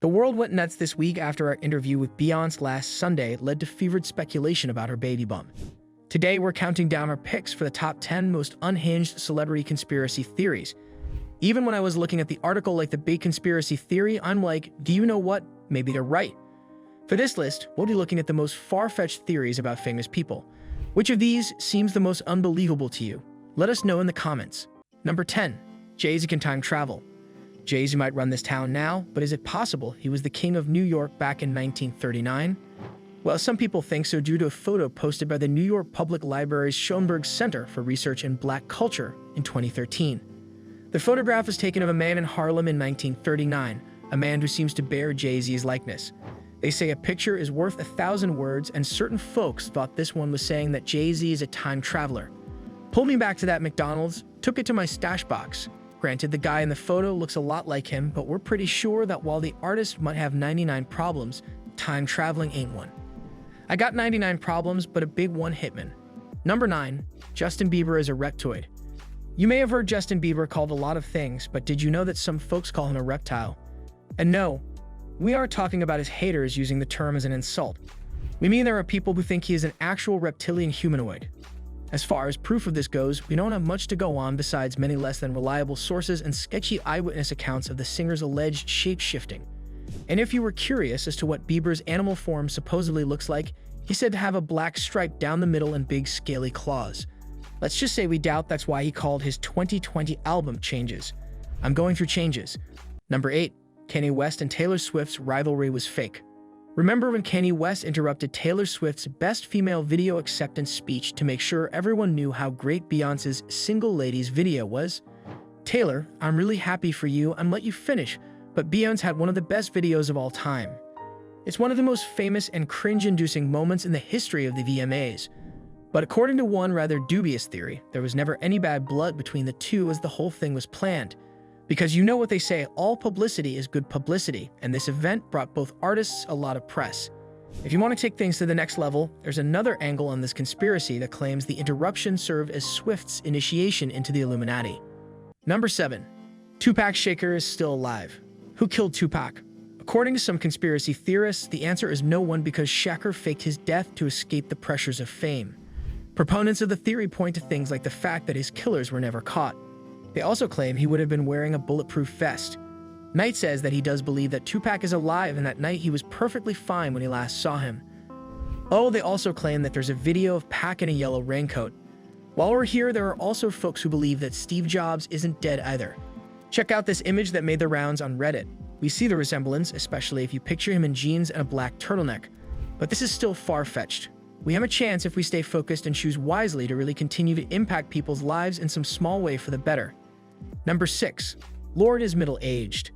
The world went nuts this week after our interview with Beyoncé last Sunday led to fevered speculation about her baby bump. Today, we're counting down our picks for the top 10 most unhinged celebrity conspiracy theories. Even when I was looking at the article like the big conspiracy theory, I'm like, do you know what? Maybe they're right. For this list, we'll be looking at the most far-fetched theories about famous people. Which of these seems the most unbelievable to you? Let us know in the comments. Number 10. Jay-Z can time travel. Jay-Z might run this town now, but is it possible he was the king of New York back in 1939? Well, some people think so due to a photo posted by the New York Public Library's Schoenberg Center for Research in Black Culture in 2013. The photograph was taken of a man in Harlem in 1939, a man who seems to bear Jay-Z's likeness. They say a picture is worth 1,000 words, and certain folks thought this one was saying that Jay-Z is a time traveler. Pulled me back to that McDonald's, took it to my stash box. Granted, the guy in the photo looks a lot like him, but we're pretty sure that while the artist might have 99 problems, time traveling ain't one. I got 99 problems, but a big one hit me. Number 9. Justin Bieber is a reptoid. You may have heard Justin Bieber called a lot of things, but did you know that some folks call him a reptile? And no, we aren't talking about his haters using the term as an insult. We mean there are people who think he is an actual reptilian humanoid. As far as proof of this goes, we don't have much to go on besides many less than reliable sources and sketchy eyewitness accounts of the singer's alleged shape-shifting. And if you were curious as to what Bieber's animal form supposedly looks like, he's said to have a black stripe down the middle and big scaly claws. Let's just say we doubt that's why he called his 2020 album Changes. I'm going through changes. Number 8. Kanye West and Taylor Swift's rivalry was fake. Remember when Kanye West interrupted Taylor Swift's Best Female Video Acceptance speech to make sure everyone knew how great Beyoncé's Single Ladies video was? Taylor, I'm really happy for you and let you finish, but Beyoncé had one of the best videos of all time. It's one of the most famous and cringe-inducing moments in the history of the VMAs. But according to one rather dubious theory, there was never any bad blood between the two as the whole thing was planned. Because you know what they say, all publicity is good publicity, and this event brought both artists a lot of press. If you want to take things to the next level, there's another angle on this conspiracy that claims the interruption served as Swift's initiation into the Illuminati. Number 7. Tupac Shakur is still alive. Who killed Tupac? According to some conspiracy theorists, the answer is no one because Shakur faked his death to escape the pressures of fame. Proponents of the theory point to things like the fact that his killers were never caught. They also claim he would have been wearing a bulletproof vest. Knight says that he does believe that Tupac is alive and that night he was perfectly fine when he last saw him. Oh, they also claim that there's a video of Pac in a yellow raincoat. While we're here, there are also folks who believe that Steve Jobs isn't dead either. Check out this image that made the rounds on Reddit. We see the resemblance, especially if you picture him in jeans and a black turtleneck. But this is still far-fetched. We have a chance if we stay focused and choose wisely to really continue to impact people's lives in some small way for the better. Number 6. Lorde is middle-aged.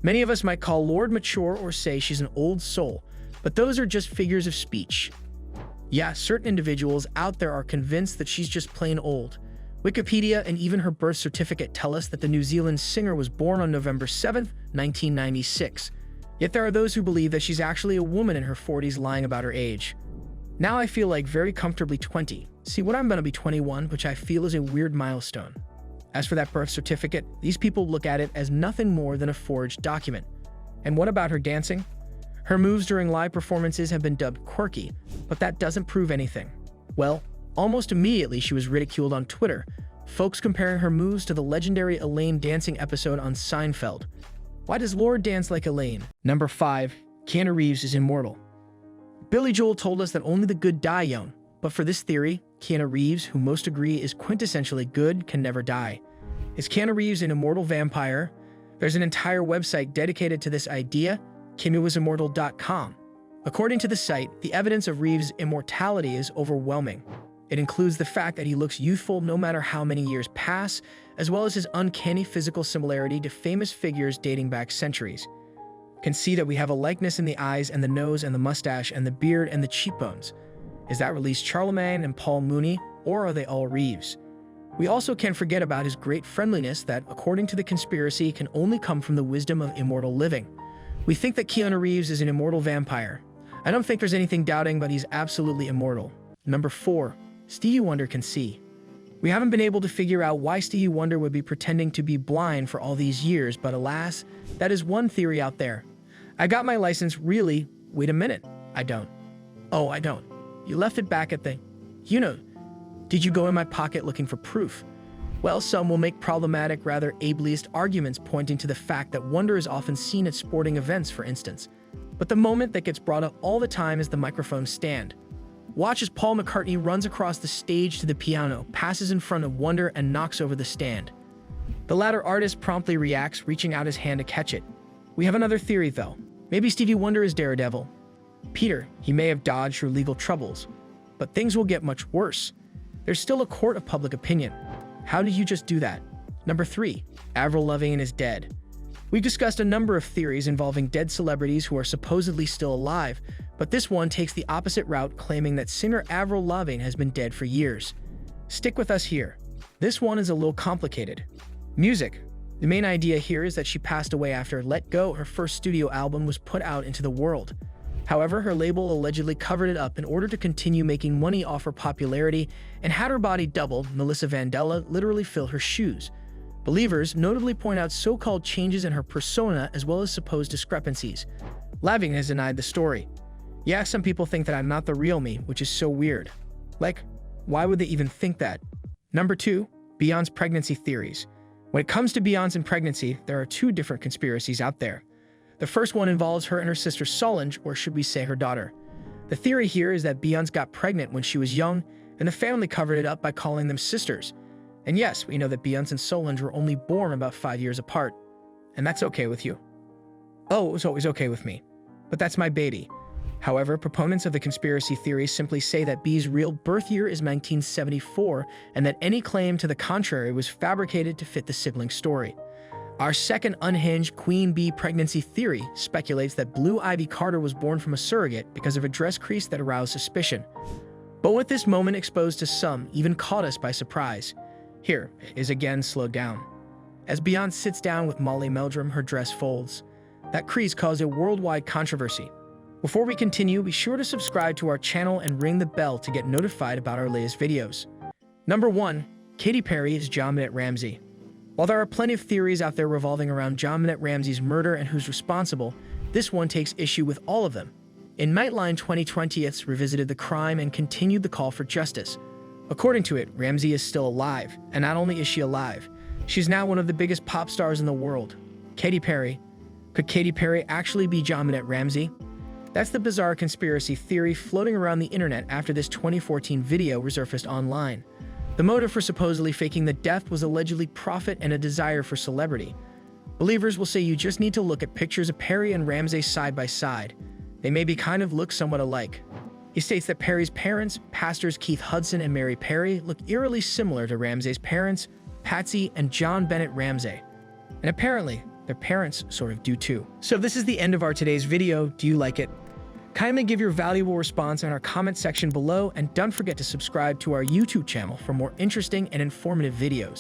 Many of us might call Lorde mature or say she's an old soul, but those are just figures of speech. Yeah, certain individuals out there are convinced that she's just plain old. Wikipedia and even her birth certificate tell us that the New Zealand singer was born on November 7, 1996. Yet there are those who believe that she's actually a woman in her 40s lying about her age. Now I feel like very comfortably 20. See, what I'm gonna be 21, which I feel is a weird milestone. As for that birth certificate, these people look at it as nothing more than a forged document. And what about her dancing? Her moves during live performances have been dubbed quirky, but that doesn't prove anything. Well, almost immediately she was ridiculed on Twitter, folks comparing her moves to the legendary Elaine dancing episode on Seinfeld. Why does Lorde dance like Elaine? Number 5. Keanu Reeves is immortal. Billy Joel told us that only the good die young, but for this theory, Keanu Reeves, who most agree is quintessentially good, can never die. Is Keanu Reeves an immortal vampire? There's an entire website dedicated to this idea, KeanuIsImmortal.com. According to the site, the evidence of Reeves' immortality is overwhelming. It includes the fact that he looks youthful no matter how many years pass, as well as his uncanny physical similarity to famous figures dating back centuries. You can see that we have a likeness in the eyes and the nose and the mustache and the beard and the cheekbones. Is that released Charlemagne and Paul Mooney, or are they all Reeves? We also can't forget about his great friendliness that, according to the conspiracy, can only come from the wisdom of immortal living. We think that Keanu Reeves is an immortal vampire. I don't think there's anything doubting, but he's absolutely immortal. Number 4. Stevie Wonder can see. We haven't been able to figure out why Stevie Wonder would be pretending to be blind for all these years, but alas, that is one theory out there. I got my license really. Wait a minute. I don't. Oh, I don't. You left it back at the... Did you go in my pocket looking for proof? Well, some will make problematic, rather ableist arguments pointing to the fact that wonder is often seen at sporting events, for instance. But the moment that gets brought up all the time is the microphone stand. Watch as Paul McCartney runs across the stage to the piano, passes in front of Wonder, and knocks over the stand. The latter artist promptly reacts, reaching out his hand to catch it. We have another theory, though. Maybe Stevie Wonder is Daredevil. Peter, he may have dodged through legal troubles. But things will get much worse. There's still a court of public opinion. How did you just do that? Number 3. Avril Lavigne is dead. We've discussed a number of theories involving dead celebrities who are supposedly still alive, but this one takes the opposite route, claiming that singer Avril Lavigne has been dead for years. Stick with us here. This one is a little complicated. Music. The main idea here is that she passed away after Let Go, her first studio album, was put out into the world. However, her label allegedly covered it up in order to continue making money off her popularity and had her body double, Melissa Vandella, literally fill her shoes. Believers notably point out so-called changes in her persona as well as supposed discrepancies. Lavigne has denied the story. Yeah, some people think that I'm not the real me, which is so weird. Like, why would they even think that? Number 2. Beyoncé pregnancy theories. When it comes to Beyoncé and pregnancy, there are 2 different conspiracies out there. The first one involves her and her sister Solange, or should we say her daughter. The theory here is that Beyoncé got pregnant when she was young, and the family covered it up by calling them sisters. And yes, we know that Beyoncé and Solange were only born about 5 years apart. And that's okay with you. Oh, it was always okay with me. But that's my baby. However, proponents of the conspiracy theory simply say that B's real birth year is 1974, and that any claim to the contrary was fabricated to fit the sibling story. Our second unhinged Queen Bee pregnancy theory speculates that Blue Ivy Carter was born from a surrogate because of a dress crease that aroused suspicion. But with this moment exposed to some, even caught us by surprise. Here is again slowed down. As Beyoncé sits down with Molly Meldrum, her dress folds. That crease caused a worldwide controversy. Before we continue, be sure to subscribe to our channel and ring the bell to get notified about our latest videos. Number 1. Katy Perry is JonBenét Ramsey. While there are plenty of theories out there revolving around JonBenét Ramsey's murder and who's responsible, this one takes issue with all of them. In Nightline 2020's revisited the crime and continued the call for justice. According to it, Ramsey is still alive, and not only is she alive, she's now one of the biggest pop stars in the world. Katy Perry. Could Katy Perry actually be JonBenét Ramsey? That's the bizarre conspiracy theory floating around the internet after this 2014 video resurfaced online. The motive for supposedly faking the death was allegedly profit and a desire for celebrity. Believers will say you just need to look at pictures of Perry and Ramsey side by side. They maybe kind of look somewhat alike. He states that Perry's parents, pastors Keith Hudson and Mary Perry, look eerily similar to Ramsey's parents, Patsy and JonBenét Ramsey. And apparently, their parents sort of do too. So this is the end of our today's video. Do you like it? Kindly give your valuable response in our comment section below, and don't forget to subscribe to our YouTube channel for more interesting and informative videos.